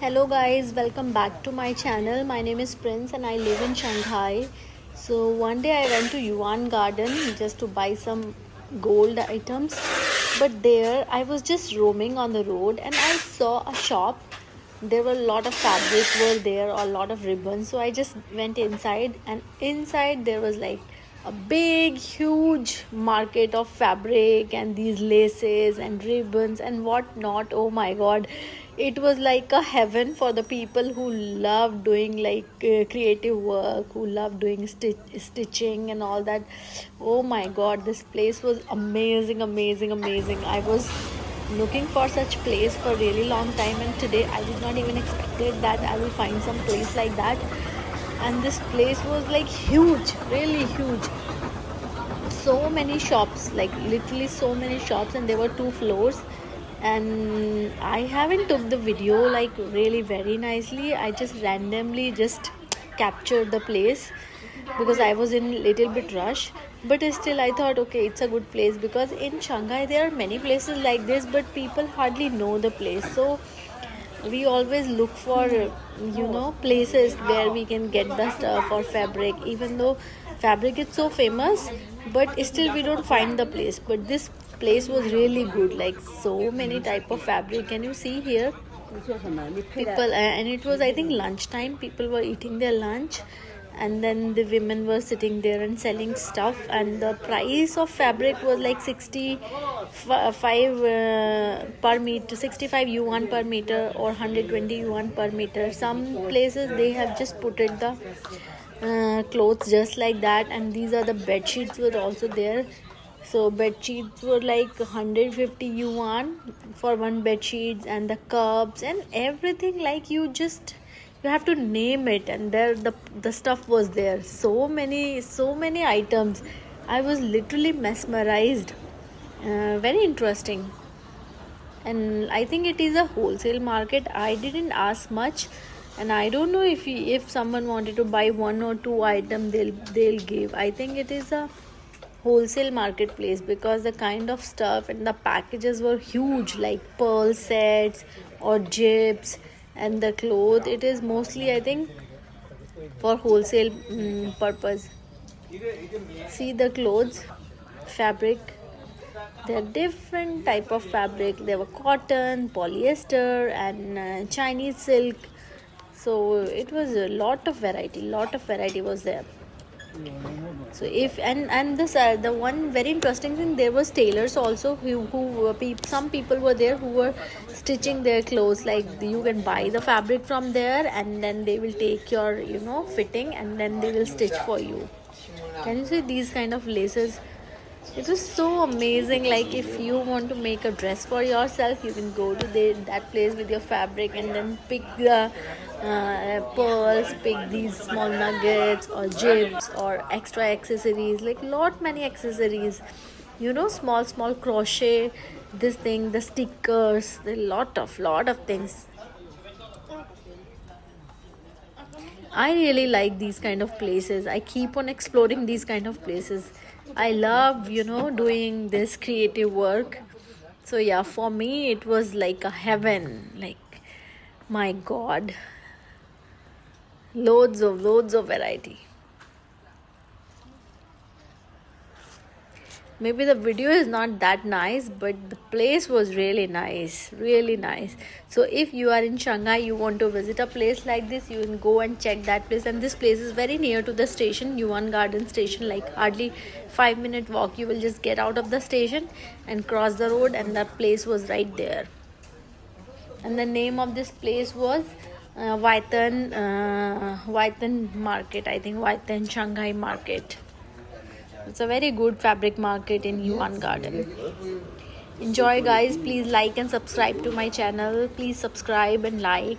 Hello guys, welcome back to my channel. My name is Prince and I live in Shanghai. So one day I went to Yuan Garden just to buy some gold items. But there I was just roaming on the road and I saw a shop. There were a lot of fabrics were there, a lot of ribbons. So I just went inside and inside there was like a big huge market of fabric and these laces and ribbons and whatnot. Oh my god, it was like a heaven for the people who love doing like creative work, who love doing stitching and all that. Oh my god, this place was amazing, amazing, amazing. I was looking for such place for a really long time, and today I did not even expected that I will find some place like that. And this place was like huge, really huge. So many shops, like literally so many shops, and there were two floors. And I haven't took the video like really very nicely. I just randomly just captured the place because I was in little bit rush. But still I thought okay, it's a good place because in Shanghai there are many places like this, but people hardly know the place. So we always look for places where we can get the stuff or fabric, even though fabric is so famous, but still we don't find the place. But this place was really good, like so many type of fabric. Can you see here people, and it was I think lunchtime, people were eating their lunch, and then the women were sitting there and selling stuff, and the price of fabric was like 65 per meter, 65 yuan per meter or 120 yuan per meter. Some places they have just put it the clothes just like that. And these are the bed sheets were also there. So bed sheets were like 150 yuan for one bed sheets, and the cups and everything, like you have to name it, and there the stuff was there. So many items. I was literally mesmerized. Very interesting. And I think it is a wholesale market. I didn't ask much, and I don't know if someone wanted to buy one or two item, they'll give. I think it is a wholesale marketplace because the kind of stuff and the packages were huge, like pearl sets or jibs, and the cloth, it is mostly I think for wholesale purpose. See the clothes, fabric, there are different type of fabric. There were cotton, polyester, and Chinese silk. So it was a lot of variety was there. So if and this the one very interesting thing, there was tailors also who were some people were there who were stitching their clothes. Like you can buy the fabric from there, and then they will take your fitting, and then they will stitch for you. Can you see these kind of laces? It was so amazing. Like if you want to make a dress for yourself, you can go to that place with your fabric and then pick the pearls, pick these small nuggets or jibs or extra accessories, like lot many accessories. Small crochet, this thing, the stickers, a lot of things. I really like these kind of places. I keep on exploring these kind of places. I love, doing this creative work. So yeah, for me it was like a heaven. Like my God, loads of variety. Maybe the video is not that nice, but the place was really nice, really nice. So if you are in Shanghai, you want to visit a place like this, you can go and check that place. And this place is very near to the station, Yuan Garden station, like hardly 5-minute walk. You will just get out of the station and cross the road, and that place was right there. And the name of this place was Waitan Market, I think Waitan Shanghai Market. It's a very good fabric market in Yuan Garden. Enjoy guys, please like and subscribe to my channel. Please subscribe and like.